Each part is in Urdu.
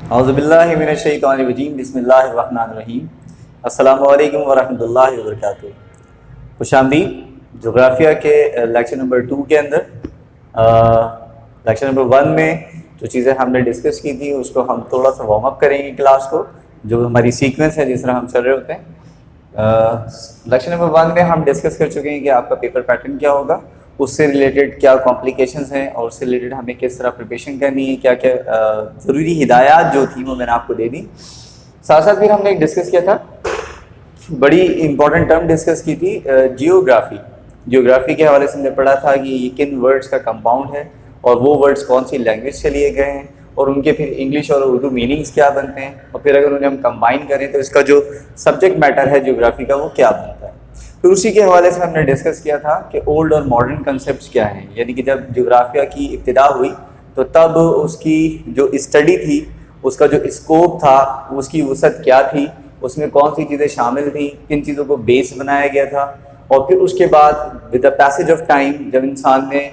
اعوذ باللہ من الشیطان الرجیم، بسم اللہ الرحمن الرحیم۔ السلام علیکم ورحمۃ اللہ وبرکاتہ۔ خوش آمدید جغرافیہ کے لیکچر نمبر 2 کے اندر۔ لیکچر نمبر 1 میں جو چیزیں ہم نے ڈسکس کی تھی اس کو ہم تھوڑا سا وارم اپ کریں گے کلاس کو، جو ہماری سیکوینس ہے جس طرح ہم چل رہے ہوتے ہیں۔ لیکچر نمبر 1 میں ہم ڈسکس کر چکے ہیں کہ آپ کا پیپر پیٹرن کیا ہوگا، اس سے ریلیٹڈ کیا کمپلیکیشنز ہیں اور اس سے ریلیٹڈ ہمیں کس طرح پریپریشن کرنی ہے، کیا کیا ضروری ہدایات جو تھیں وہ میں نے آپ کو دے دی۔ ساتھ ساتھ پھر ہم نے ایک ڈسکس کیا تھا، بڑی امپورٹنٹ ٹرم ڈسکس کی تھی، جیوگرافی۔ جیوگرافی کے حوالے سے ہم نے پڑھا تھا کہ یہ کن ورڈز کا کمپاؤنڈ ہے اور وہ ورڈز کون سی لینگویج سے لیے گئے ہیں اور ان کے پھر انگلش اور اردو میننگز کیا بنتے ہیں، اور پھر اگر انہیں ہم کمبائن کریں تو اس کا جو سبجیکٹ میٹر ہے جیوگرافی کا وہ کیا بنتا ہے۔ پھر اسی کے حوالے سے ہم نے ڈسکس کیا تھا کہ اولڈ اور ماڈرن کنسیپٹس کیا ہیں، یعنی کہ جب جغرافیہ کی ابتدا ہوئی تو تب اس کی جو اسٹڈی تھی، اس کا جو اسکوپ تھا، اس کی وسعت کیا تھی، اس میں کون سی چیزیں شامل تھیں، کن چیزوں کو بیس بنایا گیا تھا، اور پھر اس کے بعد with the passage of time جب انسان نے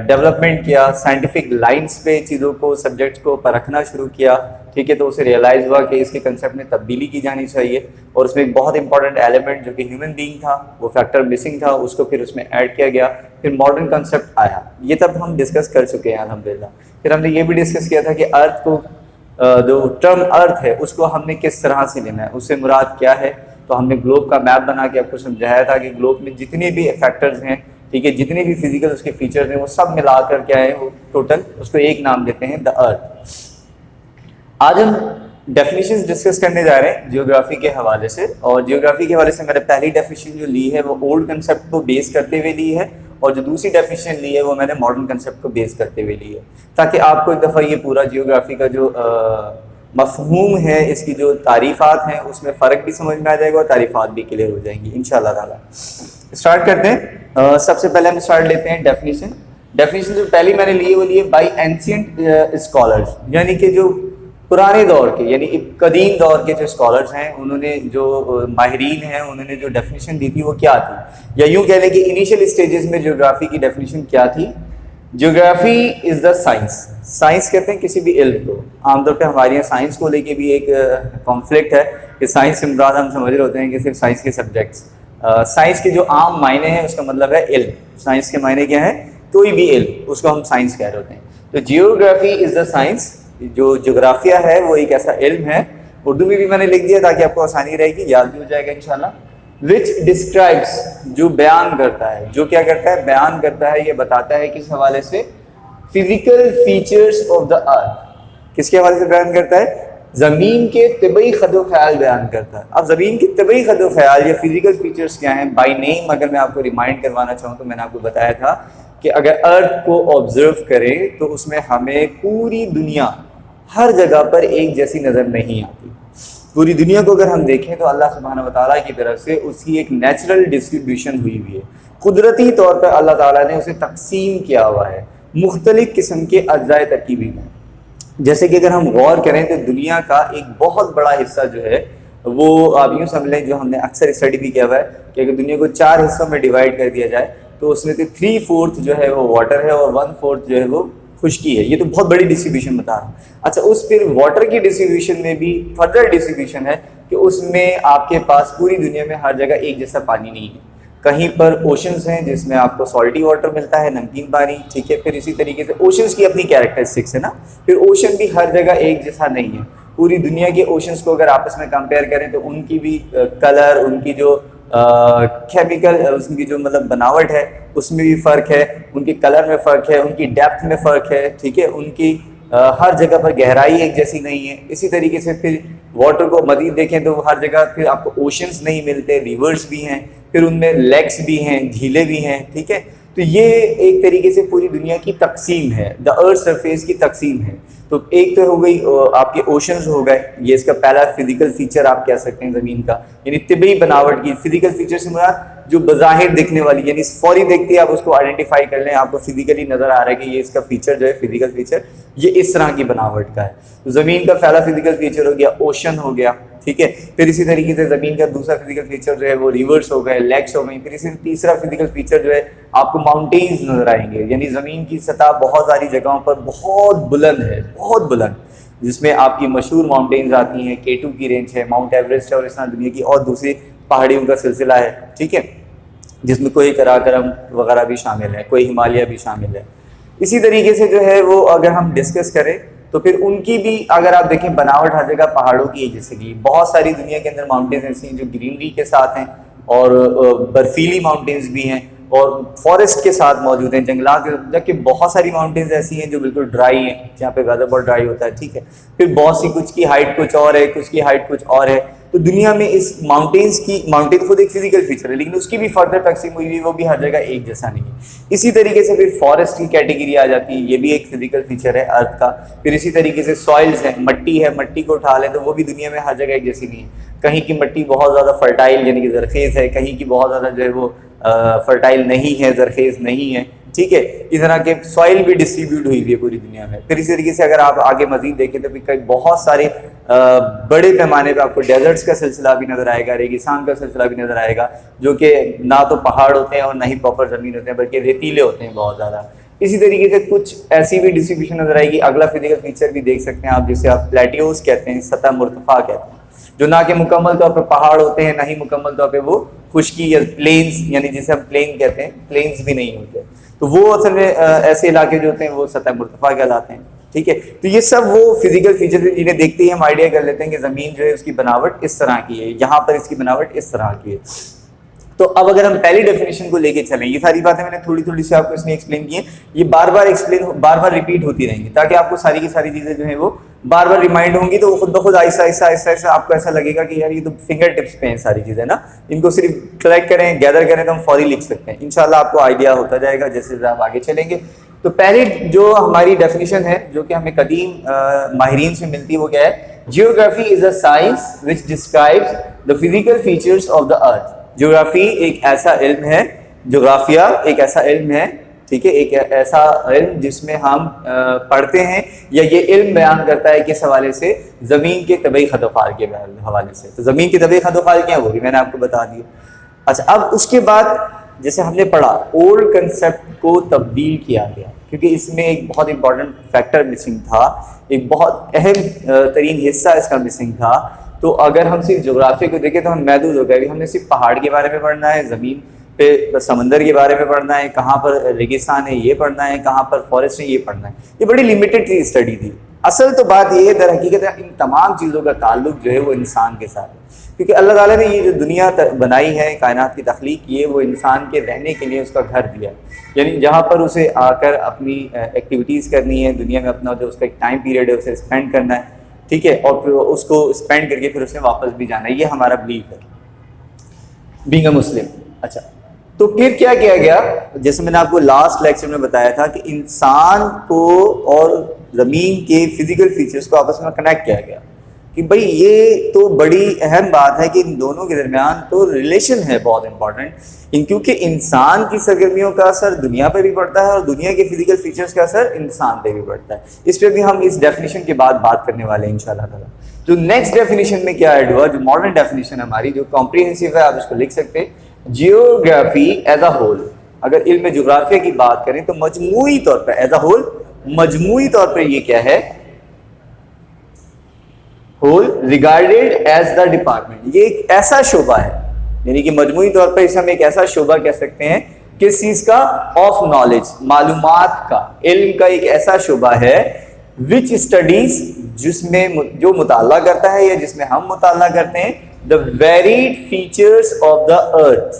ڈیولپمنٹ کیا، سائنٹیفک لائنس پہ چیزوں کو سبجیکٹس کو پرکھنا شروع کیا، ٹھیک ہے، تو اسے ریئلائز ہوا کہ اس کے کنسیپٹ میں تبدیلی کی جانی چاہیے، اور اس میں ایک بہت امپورٹنٹ ایلیمنٹ جو کہ ہیومن بینگ تھا، وہ فیکٹر مسنگ تھا، اس کو پھر اس میں ایڈ کیا گیا، پھر ماڈرن کنسیپٹ آیا۔ یہ تب ہم ڈسکس کر چکے ہیں الحمدللہ۔ پھر ہم نے یہ بھی ڈسکس کیا تھا کہ ارتھ کو، جو ٹرم ارتھ ہے اس کو ہم نے کس طرح سے لینا ہے، اس سے مراد کیا ہے، تو ہم نے گلوب کا میپ بنا کے آپ کو سمجھایا تھا کہ گلوب میں جتنے بھی فیکٹرز ہیں، ٹھیک ہے، جتنے بھی فزیکل اس کے فیچرز ہیں، وہ سب ملا کر کیا ہے، وہ ٹوٹل اس کو ایک نام دیتے ہیں، دا ارتھ۔ آج ہم ڈیفینیشنز ڈسکس کرنے جا رہے ہیں جیوگرافی کے حوالے سے، اور جیوگرافی کے حوالے سے میں نے پہلی ڈیفینیشن جو لی ہے وہ اولڈ کنسیپٹ کو بیس کرتے ہوئے لی ہے، اور جو دوسری ڈیفینیشن لی ہے وہ میں نے ماڈرن کنسیپٹ کو بیس کرتے ہوئے لی ہے، تاکہ آپ کو ایک دفعہ یہ پورا جیوگرافی کا جو مفہوم ہے، اس کی جو تعریفات ہیں اس میں فرق بھی سمجھ میں آ جائے گا اور تعریفات بھی کلیئر ہو جائیں گی انشاءاللہ تعالیٰ۔ اسٹارٹ کرتے ہیں۔ سب سے پہلے ہم اسٹارٹ لیتے ہیں ڈیفینیشن۔ ڈیفینیشن جو پہلی میں نے لی ہے وہ لی ہے بائی اینشینٹ اسکالرز، یعنی کہ جو پرانے دور کے، یعنی قدیم دور کے جو اسکالرز ہیں، انہوں نے جو ماہرین ہیں، انہوں نے جو ڈیفینیشن دی تھی وہ کیا تھی، یا یوں کہہ لیں کہ انیشیل اسٹیجز میں جیوگرافی کی ڈیفینیشن کیا تھی۔ جیوگرافی از دا سائنس۔ سائنس کہتے ہیں کسی بھی علم کو، عام طور پہ ہمارے یہاں سائنس کو لے کے بھی ایک کانفلکٹ ہے کہ سائنس سے مراد ہم سمجھ رہے ہوتے ہیں کہ صرف سائنس کے سبجیکٹس۔ سائنس کے جو عام معنی ہیں اس کا مطلب ہے علم۔ سائنس کے معنی کیا ہے؟ کوئی بھی علم، اس کو ہم سائنس کہہ رہے ہوتے ہیں۔ تو جیوگرافی از دا سائنس، جو جغرافیہ ہے وہ ایک ایسا علم ہے، اردو میں بھی میں نے لکھ دیا تاکہ آپ کو آسانی رہے گی، یاد بھی ہو جائے گا انشاءاللہ۔ وچ ڈسکرائبس، جو بیان کرتا ہے، جو کیا کرتا ہے؟ بیان کرتا ہے، یہ بتاتا ہے کس حوالے سے؟ فزیکل فیچرز آف دا ارتھ۔ کس کے حوالے سے بیان کرتا ہے؟ زمین کے طبعی خد و خیال بیان کرتا ہے۔ اب زمین کے طبعی خد و خیال یا فزیکل فیچرز کیا ہیں؟ بائی نیم اگر میں آپ کو ریمائنڈ کروانا چاہوں تو میں نے آپ کو بتایا تھا کہ اگر ارتھ کو آبزرو کریں تو اس میں ہمیں پوری دنیا ہر جگہ پر ایک جیسی نظر نہیں آتی۔ پوری دنیا کو اگر ہم دیکھیں تو اللہ سبحانہ و تعالیٰ کی طرف سے اس کی ایک نیچرل ڈسٹریبیوشن ہوئی ہوئی ہے، قدرتی طور پر اللہ تعالیٰ نے اسے تقسیم کیا ہوا ہے مختلف قسم کے اجزاء ترکیبی میں۔ جیسے کہ اگر ہم غور کریں تو دنیا کا ایک بہت بڑا حصہ جو ہے وہ آپ یوں سمجھ لیں، جو ہم نے اکثر اسٹڈی بھی کیا ہوا ہے کہ اگر دنیا کو 4 حصوں میں ڈیوائڈ کر دیا جائے تو اس میں سے 3/4 جو ہے وہ واٹر ہے اور 1/4 جو ہے وہ خشکی ہے۔ یہ تو بہت بڑی ڈسٹریبیوشن بتا رہا ہوں۔ اچھا، اس پھر واٹر کی ڈسٹریبیوشن میں بھی فردر ڈسٹریبیوشن ہے کہ اس میں آپ کے پاس پوری دنیا میں ہر جگہ ایک جیسا پانی نہیں ہے۔ کہیں پر اوشنز ہیں جس میں آپ کو سالٹی واٹر ملتا ہے، نمکین پانی، ٹھیک ہے، پھر اسی طریقے سے اوشنز کی اپنی کیریکٹرسٹکس ہے نا، پھر اوشن بھی ہر جگہ ایک جیسا نہیں ہے۔ پوری دنیا کے اوشنز کو اگر آپس میں کمپیئر کریں تو ان کی بھی کلر، ان کی جو کیمیکل، اس کی جو مطلب بناوٹ ہے اس میں بھی فرق ہے، ان کے کلر میں فرق ہے، ان کی ڈیپتھ میں فرق ہے، ٹھیک ہے، ان کی ہر جگہ پر گہرائی ایک جیسی نہیں ہے۔ اسی طریقے سے پھر واٹر کو مزید دیکھیں تو ہر جگہ پھر آپ کو اوشنز نہیں ملتے، ریورز بھی ہیں، پھر ان میں لیکس بھی ہیں، جھیلیں بھی ہیں، ٹھیک ہے۔ تو یہ ایک طریقے سے پوری دنیا کی تقسیم ہے، دا ارتھ سرفیس کی تقسیم ہے۔ تو ایک تو ہو گئی آپ کے اوشنز ہو گئے، یہ اس کا پہلا فزیکل فیچر آپ کہہ سکتے ہیں زمین کا، یعنی طبعی بناوٹ کی فزیکل فیچر سے مراد جو بظاہر دکھنے والی، یعنی فوری دیکھتے ہی آپ اس کو آئیڈینٹیفائی کر لیں، آپ کو فزیکلی نظر آ رہا ہے کہ یہ اس کا فیچر جو ہے فزیکل فیچر یہ اس طرح کی بناوٹ کا ہے۔ تو زمین کا پہلا فزیکل فیچر ہو گیا اوشن ہو گیا، ٹھیک ہے۔ پھر اسی طریقے سے زمین کا دوسرا فزیکل فیچر جو ہے وہ ریورس ہو گئے، لیکس ہو گئی۔ پھر اسی تیسرا فزیکل فیچر جو ہے آپ کو ماؤنٹینز نظر آئیں گے، یعنی زمین کی سطح بہت ساری جگہوں پر بہت بلند ہے، بہت بلند۔ جس میں آپ کی مشہور ماؤنٹینز آتی ہیں, K2 کی رینج ہے, ماؤنٹ ایوریسٹ ہے, اور اس طرح دنیا کی اور دوسری پہاڑیوں کا سلسلہ ہے, ٹھیک ہے, جس میں کوئی قراقرم وغیرہ بھی شامل ہے, کوئی ہمالیہ بھی شامل ہے. اسی طریقے سے جو ہے وہ اگر ہم ڈسکس کریں تو پھر ان کی بھی اگر آپ دیکھیں بناوٹ ہر جگہ پہاڑوں کی ہے. جیسے کہ بہت ساری دنیا کے اندر ماؤنٹینز ایسی ہیں جو گرینری کے ساتھ ہیں, اور برفیلی ماؤنٹینز بھی ہیں, اور فارسٹ کے ساتھ موجود ہیں, جنگلات کے, جبکہ بہت ساری ماؤنٹینز ایسی ہیں جو بالکل ڈرائی ہیں, جہاں پہ ویدر بہت ڈرائی ہوتا ہے, ٹھیک ہے. پھر بہت سی کچھ کی ہائٹ کچھ اور ہے, کچھ کی ہائٹ کچھ اور ہے. تو دنیا میں اس ماؤنٹین خود ایک فزیکل فیچر ہے, لیکن اس کی بھی فردر تقسیم ہوئی ہوئی, وہ بھی ہر جگہ ایک جیسا نہیں ہے. اسی طریقے سے پھر فارسٹ کی کیٹیگری آ جاتی ہے, یہ بھی ایک فزیکل فیچر ہے ارتھ کا. پھر اسی طریقے سے سوائلز ہیں, مٹی ہے, مٹی کو اٹھا لیں تو وہ بھی دنیا میں ہر جگہ ایک جیسی نہیں ہے. کہیں کی مٹی بہت زیادہ فرٹائل یعنی کہ زرخیز ہے, کہیں کی بہت زیادہ جو ہے وہ فرٹائل نہیں ہے, زرخیز نہیں ہے, ٹھیک ہے. اس طرح کے سوائل بھی ڈسٹریبیوٹ ہوئی ہوئی ہے پوری دنیا میں. پھر اسی طریقے سے اگر آپ آگے مزید دیکھیں تو پھر بہت سارے بڑے پیمانے پہ آپ کو ڈیزرٹس کا سلسلہ بھی نظر آئے گا, ریگستان کا سلسلہ بھی نظر آئے گا, جو کہ نہ تو پہاڑ ہوتے ہیں اور نہ ہی پراپر زمین ہوتے ہیں, بلکہ ریتیلے ہوتے ہیں بہت زیادہ. اسی طریقے سے کچھ ایسی بھی ڈسٹریبیوشن نظر آئے گی. اگلا فزیکل فیچر بھی دیکھ سکتے ہیں آپ, جسے آپ پلیٹیوز کہتے ہیں, سطح مرتفع کہتے ہیں, جو نہ کہ مکمل طور پہ پہاڑ ہوتے ہیں, نہ ہی مکمل طور پہ وہ خشکی یا پلینز یعنی جسے ہم پلین کہتے ہیں, پلینز بھی نہیں ہوتے. تو وہ اصل میں ایسے علاقے جو ہوتے ہیں وہ سطح مرتفع کہلاتے ہیں, ٹھیک ہے. تو یہ سب وہ فزیکل فیچرز ہیں جنہیں دیکھتے ہی ہم آئیڈیا کر لیتے ہیں کہ زمین جو ہے اس کی بناوٹ اس طرح کی ہے, یہاں پر اس کی بناوٹ اس طرح کی ہے. تو اب اگر ہم پہلی ڈیفینیشن کو لے کے چلیں, یہ ساری باتیں میں نے تھوڑی تھوڑی سی آپ کو اس میں ایکسپلین کی ہیں, یہ بار بار ریپیٹ ہوتی رہیں گی, تاکہ آپ کو ساری کی ساری چیزیں جو ہیں وہ بار بار ریمائنڈ ہوں گی. تو وہ خود بخود آہستہ آہستہ آپ کو ایسا لگے گا کہ یار یہ تو فنگر ٹپس پہ ہیں ساری چیزیں نا, ان کو صرف کلیکٹ کریں, گیدر کریں تو ہم فوری لکھ سکتے ہیں. انشاءاللہ آپ کو آئیڈیا ہوتا جائے گا جیسے آپ آگے چلیں گے. تو پہلی جو ہماری ڈیفینیشن ہے جو کہ ہمیں قدیم ماہرین سے ملتی ہے وہ کیا ہے؟ Geography is a science which describes the physical features of the earth. جغرافی ایک ایسا علم ہے, جغرافیہ ایک ایسا علم ہے, ٹھیک ہے, ایک ایسا علم جس میں ہم پڑھتے ہیں, یا یہ علم بیان کرتا ہے کس حوالے سے؟ زمین کے طبعی خط و خال کے حوالے سے. تو زمین کے طبعی خط و خال کیا ہے وہ بھی میں نے آپ کو بتا دیا. اچھا, اب اس کے بعد جیسے ہم نے پڑھا اولڈ کنسیپٹ کو تبدیل کیا گیا, کیونکہ اس میں ایک بہت امپورٹنٹ فیکٹر مسنگ تھا, ایک بہت اہم ترین حصہ اس کا مسنگ تھا. تو اگر ہم صرف جغرافی کو دیکھیں تو ہم محدود ہو گئے. ابھی ہم نے صرف پہاڑ کے بارے میں پڑھنا ہے, زمین پہ سمندر کے بارے میں پڑھنا ہے, کہاں پر ریگستان ہے یہ پڑھنا ہے, کہاں پر فارسٹ ہے یہ پڑھنا ہے. یہ بڑی لمیٹڈ سی اسٹڈی تھی. اصل تو بات یہ ہے در حقیقت ان تمام چیزوں کا تعلق جو ہے وہ انسان کے ساتھ ہے, کیونکہ اللہ تعالیٰ نے یہ جو دنیا بنائی ہے, کائنات کی تخلیق کی ہے, وہ انسان کے رہنے کے لیے اس کا گھر دیا ہے. یعنی جہاں پر اسے آ کر اپنی ایکٹیویٹیز کرنی ہے دنیا میں, اپنا جو اس کا ایک ٹائم پیریڈ ہے اسے اسپینڈ کرنا ہے, ٹھیک ہے, اور پھر اس کو اسپینڈ کر کے پھر اس میں واپس بھی جانا ہے. یہ ہمارا بلیف ہے بینگ اے مسلم. اچھا, تو پھر کیا کیا گیا, جیسے میں نے آپ کو لاسٹ لیکچر میں بتایا تھا کہ انسان کو اور زمین کے فزیکل فیچرز کو آپس میں کنیکٹ کیا گیا, کہ بھائی یہ تو بڑی اہم بات ہے کہ ان دونوں کے درمیان تو ریلیشن ہے بہت امپورٹنٹ, کیونکہ انسان کی سرگرمیوں کا اثر دنیا پہ بھی پڑتا ہے, اور دنیا کے فزیکل فیچرز کا اثر انسان پہ بھی پڑتا ہے. اس پہ بھی ہم اس ڈیفینیشن کے بعد بات کرنے والے ہیں انشاءاللہ تعالیٰ. جو نیکسٹ ڈیفینیشن میں کیا ایڈ ہوا, جو ماڈرن ڈیفینیشن ہماری جو کمپریہنسو ہے, آپ اس کو لکھ سکتے ہیں, جیوگرافی ایز اے ہول. اگر علم جغرافیہ کی بات کریں تو مجموعی طور پر ایز اے ہول, مجموعی طور پر یہ کیا ہے؟ Whole regarded as the department. یہ ایک ایسا شعبہ ہے, یعنی کہ مجموعی طور پر اسے ہم ایک ایسا شعبہ کہہ سکتے ہیں, کس چیز کا؟ آف نالج, معلومات کا, علم کا ایک ایسا شعبہ ہے وچ اسٹڈیز, جس میں جو مطالعہ کرتا ہے یا جس میں ہم مطالعہ کرتے ہیں, دا ویریڈ فیچرز آف دا ارتھ.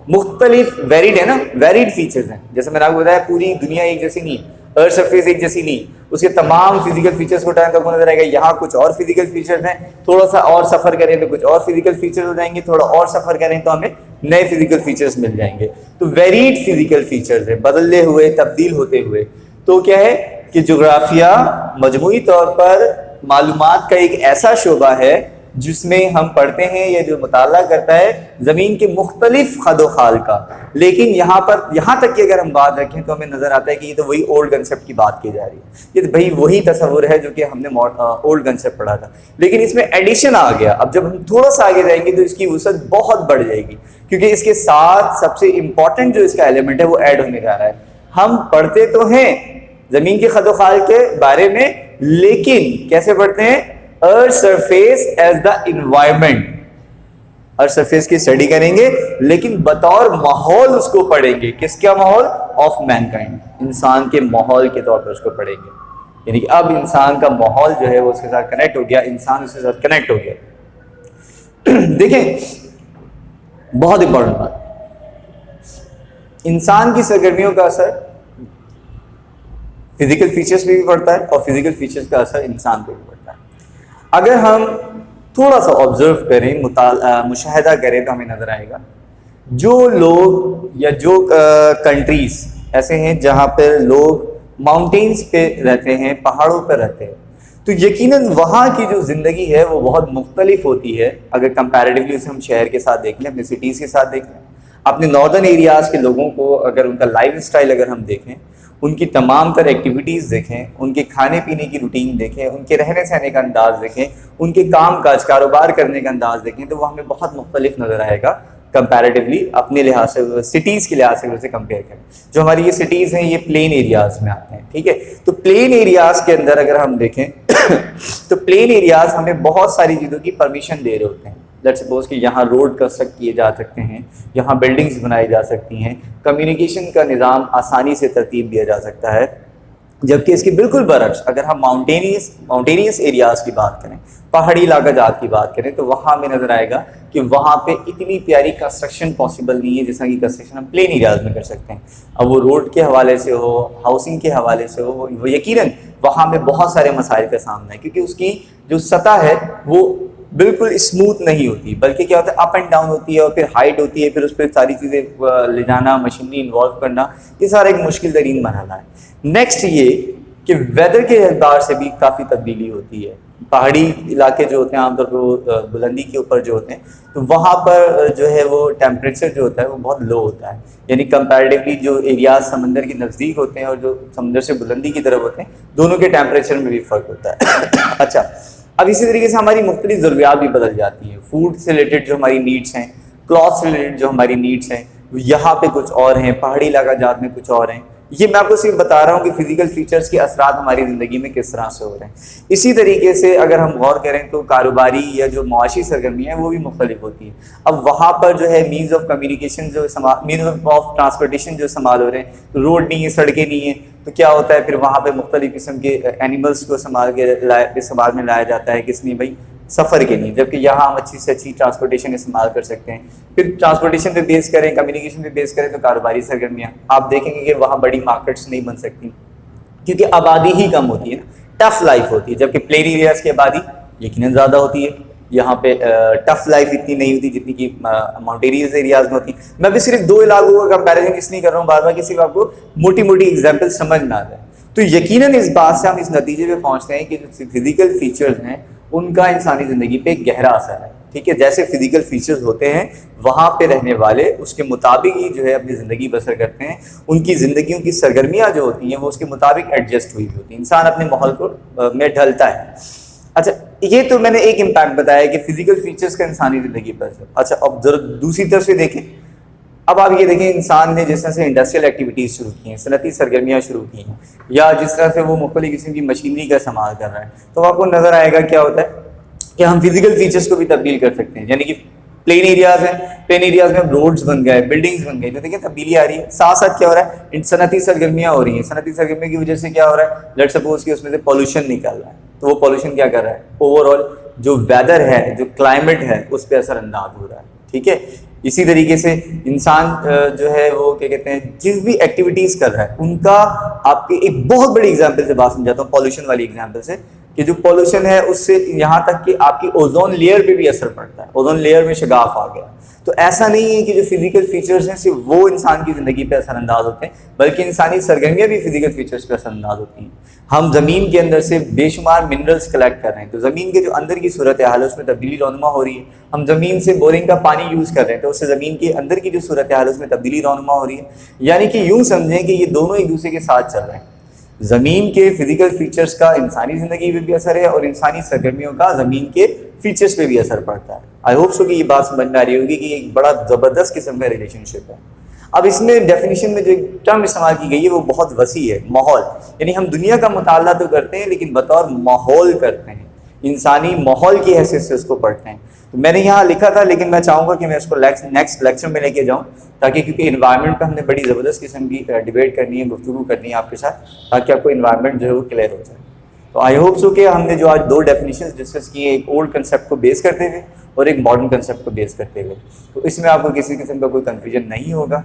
مختلف ویریڈ ہے نا, ویریڈ فیچرز ہیں. جیسے میں نے آپ کو بتایا پوری دنیا ایک جیسی نہیں ہے, ارتھ سرفیس ایک جیسی نہیں, اس کے تمام فزیکل فیچرز کو ٹائم تک نظر آئے گا. یہاں کچھ اور فزیکل فیچرز ہیں, تھوڑا سا اور سفر کریں تو کچھ اور فزیکل فیچرز ہو جائیں گے, تھوڑا اور سفر کریں تو ہمیں نئے فزیکل فیچرز مل جائیں گے. تو ویریڈ فزیکل فیچرز ہیں, بدلتے ہوئے, تبدیل ہوتے ہوئے. تو کیا ہے کہ جغرافیہ مجموعی طور پر معلومات کا ایک ایسا شعبہ ہے جس میں ہم پڑھتے ہیں یا جو مطالعہ کرتا ہے زمین کے مختلف خد و خال کا. لیکن یہاں تک کہ اگر ہم بات رکھیں تو ہمیں نظر آتا ہے کہ یہ تو وہی اولڈ کنسیپٹ کی بات کی جا رہی ہے, یہ بھائی وہی تصور ہے جو کہ ہم نے اولڈ کنسیپٹ پڑھا تھا. لیکن اس میں ایڈیشن آ گیا. اب جب ہم تھوڑا سا آگے جائیں گے تو اس کی وسعت بہت بڑھ جائے گی, کیونکہ اس کے ساتھ سب سے امپورٹنٹ جو اس کا ایلیمنٹ ہے وہ ایڈ ہونے جا رہا ہے. ہم پڑھتے تو ہیں زمین کے خد و خال کے بارے میں, لیکن کیسے پڑھتے ہیں؟ Earth surface as the environment, earth surface کی اسٹڈی کریں گے لیکن بطور ماحول اس کو پڑھیں گے. کس کا ماحول؟ آف مین کائنڈ، انسان کے ماحول کے طور پر اس کو پڑھیں گے. یعنی کہ اب انسان کا ماحول جو ہے وہ اس کے ساتھ کنیکٹ ہو گیا، انسان اس کے ساتھ کنیکٹ ہو گیا. دیکھیں بہت امپورٹنٹ بات، انسان کی سرگرمیوں کا اثر فزیکل فیچرز پہ بھی پڑتا ہے اور فزیکل فیچرز کا اثر انسان پہ بھی پڑتا ہے. اگر ہم تھوڑا سا آبزرو کریں، مشاہدہ کریں تو ہمیں نظر آئے گا جو لوگ یا جو کنٹریز ایسے ہیں جہاں پر لوگ ماؤنٹینز پہ رہتے ہیں، پہاڑوں پہ رہتے ہیں، تو یقیناً وہاں کی جو زندگی ہے وہ بہت مختلف ہوتی ہے اگر کمپیریٹیولی اسے ہم شہر کے ساتھ دیکھ لیں، اپنے سٹیز کے ساتھ دیکھ لیں. اپنے ناردرن ایریاز کے لوگوں کو اگر ان کا لائف اسٹائل اگر ہم دیکھیں، ان کی تمام تر ایکٹیویٹیز دیکھیں، ان کے کھانے پینے کی روٹین دیکھیں، ان کے رہنے سہنے کا انداز دیکھیں، ان کے کام کاج کاروبار کرنے کا انداز دیکھیں، تو وہ ہمیں بہت مختلف نظر آئے گا کمپیریٹیولی اپنے لحاظ سے، سٹیز کے لحاظ سے اسے کمپیئر کریں. جو ہماری یہ سٹیز ہیں یہ پلین ایریاز میں آتے ہیں، ٹھیک ہے. تو پلین ایریاز کے اندر اگر ہم دیکھیں تو پلین ایریاز ہمیں بہت ساری چیزوں کی پرمیشن دے رہے ہوتے ہیں. لیٹ سپوز کہ یہاں روڈ کنسٹرکٹ کیے جا سکتے ہیں، یہاں بلڈنگز بنائی جا سکتی ہیں، کمیونیکیشن کا نظام آسانی سے ترتیب دیا جا سکتا ہے. جبکہ اس کے بالکل برعکس اگر ہم ماؤنٹینیس ایریاز کی بات کریں، پہاڑی علاقہ جات کی بات کریں، تو وہاں ہمیں نظر آئے گا کہ وہاں پہ اتنی پیاری کنسٹرکشن پاسبل نہیں ہے جیسا کہ کنسٹرکشن ہم پلین ایریاز میں کر سکتے ہیں. اب وہ روڈ کے حوالے سے ہو، ہاؤسنگ کے حوالے سے ہو، وہ یقیناً وہاں میں بہت سارے مسائل کا سامنا ہے، کیونکہ اس کی جو سطح ہے وہ بالکل اسموتھ نہیں ہوتی، بلکہ کیا ہوتا ہے اپ اینڈ ڈاؤن ہوتی ہے، اور پھر ہائٹ ہوتی ہے، پھر اس پہ ساری چیزیں لے جانا، مشینری انوالو کرنا، یہ سارا ایک مشکل ترین مرحلہ ہے. نیکسٹ یہ کہ ویدر کے اعتبار سے بھی کافی تبدیلی ہوتی ہے. پہاڑی علاقے جو ہوتے ہیں عام طور پہ وہ بلندی کے اوپر جو ہوتے ہیں، تو وہاں پر جو ہے وہ ٹیمپریچر جو ہوتا ہے وہ بہت لو ہوتا ہے. یعنی کمپیریٹیولی جو ایریاز سمندر کے نزدیک ہوتے ہیں اور جو سمندر سے بلندی کی طرف ہوتے ہیں، دونوں کے ٹیمپریچر میں بھی فرق ہوتا ہے. اچھا، اب اسی طریقے سے ہماری مختلف ضروریات بھی بدل جاتی ہیں. فوڈ سے ریلیٹڈ جو ہماری نیڈس ہیں، کلاتھ سے ریلیٹڈ جو ہماری نیڈس ہیں، یہاں پہ کچھ اور ہیں، پہاڑی علاقہ جات میں کچھ اور ہیں. یہ میں آپ کو صرف بتا رہا ہوں کہ فزیکل فیچرز کے اثرات ہماری زندگی میں کس طرح سے ہو رہے ہیں. اسی طریقے سے اگر ہم غور کریں تو کاروباری یا جو معاشی سرگرمیاں ہیں وہ بھی مختلف ہوتی ہیں. اب وہاں پر جو ہے مینز آف کمیونیکیشن جو مینز آف ٹرانسپورٹیشن جو استعمال ہو رہے ہیں، روڈ نہیں ہے، سڑکیں نہیں ہیں، تو کیا ہوتا ہے پھر وہاں پہ مختلف قسم کے اینیملس کو استعمال میں لایا جاتا ہے. کس لیے بھائی؟ سفر کے لیے. جبکہ یہاں ہم اچھی سے اچھی ٹرانسپورٹیشن استعمال کر سکتے ہیں. پھر ٹرانسپورٹیشن پہ بیس کریں، کمیونیکیشن پہ بیس کریں تو کاروباری سرگرمیاں آپ دیکھیں گے کہ وہاں بڑی مارکیٹس نہیں بن سکتی کیونکہ آبادی ہی کم ہوتی ہے، ٹف لائف ہوتی ہے. جبکہ پلین ایریاز کی آبادی یقیناً زیادہ ہوتی ہے، یہاں پہ ٹف لائف اتنی نہیں ہوتی جتنی کہ ماؤنٹینیز ایریاز میں ہوتی. میں بھی صرف دو علاقوں کا کمپیریزن اس لیے کر رہا ہوں بار بار کہ صرف آپ کو موٹی موٹی ایگزامپل سمجھ نہ آ جائے. تو یقیناً اس بات سے ہم اس نتیجے پہ پہنچتے ہیں کہ جو فزیکل فیچرز ہیں ان کا انسانی زندگی پہ ایک گہرا اثر ہے. ٹھیک ہے، جیسے فزیکل فیچرز ہوتے ہیں وہاں پہ رہنے والے اس کے مطابق ہی جو ہے اپنی زندگی بسر کرتے ہیں. ان کی زندگیوں کی سرگرمیاں جو ہوتی ہیں وہ اس کے مطابق ایڈجسٹ ہوئی ہوتی ہیں. انسان اپنے ماحول کو میں ڈھلتا ہے. اچھا، یہ تو میں نے ایک امپیکٹ بتایا کہ فزیکل فیچرز کا انسانی زندگی پر اثر. اچھا، اب ذرا دوسری طرف سے دیکھیں. اب آپ یہ دیکھیں انسان نے جس طرح سے انڈسٹریل ایکٹیویٹیز شروع کی ہیں، صنعتی سرگرمیاں شروع کی ہیں، یا جس طرح سے وہ مختلف قسم کی مشینری کا استعمال کر رہا ہے، تو آپ کو نظر آئے گا کیا ہوتا ہے کہ ہم فزیکل فیچرز کو بھی تبدیل کر سکتے ہیں. یعنی کہ پلین ایریاز ہیں، پلین ایریاز میں روڈز بن گئے، بلڈنگز بن گئی، تو دیکھیں تبدیلی آ رہی ہے. ساتھ ساتھ کیا ہو رہا ہے؟ صنعتی سرگرمیاں ہو رہی ہیں. صنعتی سرگرمیوں کی وجہ سے کیا ہو رہا ہے؟ لیٹ سپوز کہ اس میں سے پولوشن نکل رہا ہے، تو وہ پولوشن کیا کر رہا ہے؟ اوور آل جو ویدر ہے، جو کلائمیٹ ہے، اس پہ اثر انداز ہو رہا ہے. ٹھیک ہے، اسی طریقے سے انسان جو ہے وہ کیا کہتے ہیں جس بھی ایکٹیویٹیز کر رہا ہے ان کا آپ کی ایک بہت بڑی ایگزامپل سے بات سمجھاتا ہوں، پولوشن والی ایگزامپل سے، کہ جو پولوشن ہے اس سے یہاں تک کہ آپ کی اوزون لیئر پہ بھی اثر پڑتا ہے. اوزون لیئر میں شگاف آ گیا. تو ایسا نہیں ہے کہ جو فزیکل فیچرز ہیں صرف وہ انسان کی زندگی پہ اثر انداز ہوتے ہیں، بلکہ انسانی سرگرمیاں بھی فزیکل فیچرز پہ اثر انداز ہوتی ہیں. ہم زمین کے اندر سے بے شمار منرلز کلیکٹ کر رہے ہیں، تو زمین کے جو اندر کی صورتحال ہے اس میں تبدیلی رونما ہو رہی ہے. ہم زمین سے بورنگ کا پانی یوز کر رہے ہیں، تو اس سے زمین کے اندر کی جو صورتحال ہے اس میں تبدیلی رونما ہو رہی ہے. یعنی کہ یوں سمجھیں کہ یہ دونوں ایک دوسرے کے ساتھ چل رہے ہیں. زمین کے فزیکل فیچرز کا انسانی زندگی پہ بھی اثر ہے اور انسانی سرگرمیوں کا زمین کے فیچرز پہ بھی اثر پڑتا ہے. آئی ہوپ سو کہ یہ بات سمجھ میں آ رہی ہوگی کہ ایک بڑا زبردست قسم کا ریلیشن شپ ہے. اب اس میں ڈیفینیشن میں جو ٹرم استعمال کی گئی ہے وہ بہت وسیع ہے، ماحول، یعنی ہم دنیا کا مطالعہ تو کرتے ہیں لیکن بطور ماحول کرتے ہیں، انسانی ماحول کی حیثیت سے اس کو پڑھتے ہیں. تو میں نے یہاں لکھا تھا لیکن میں چاہوں گا کہ میں اس کو نیکسٹ لیکچر میں لے کے جاؤں، تاکہ کیونکہ انوائرمنٹ پہ ہم نے بڑی زبردست قسم کی ڈبیٹ کرنی ہے، گفتگو کرنی ہے آپ کے ساتھ، تاکہ آپ کو انوائرمنٹ جو ہے وہ کلیئر ہو جائے. تو آئی ہوپ سو کہ ہم نے جو آج 2 ڈیفینیشنز ڈسکس کی ہیں، ایک اولڈ کنسیپٹ کو بیس کرتے ہوئے اور ایک ماڈرن کنسیپٹ کو بیس کرتے ہوئے، تو اس میں آپ کو کسی قسم کا کوئی کنفیوژن نہیں ہوگا.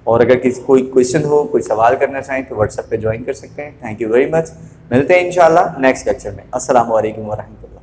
اور اگر کوئی کویشچن ہو، کوئی سوال کرنا چاہیں تو واٹس ایپ پہ جوائن کر سکتے ہیں. Thank you very much. ملتے ہیں انشاءاللہ نیکسٹ لیکچر میں. السلام علیکم ورحمۃ اللہ.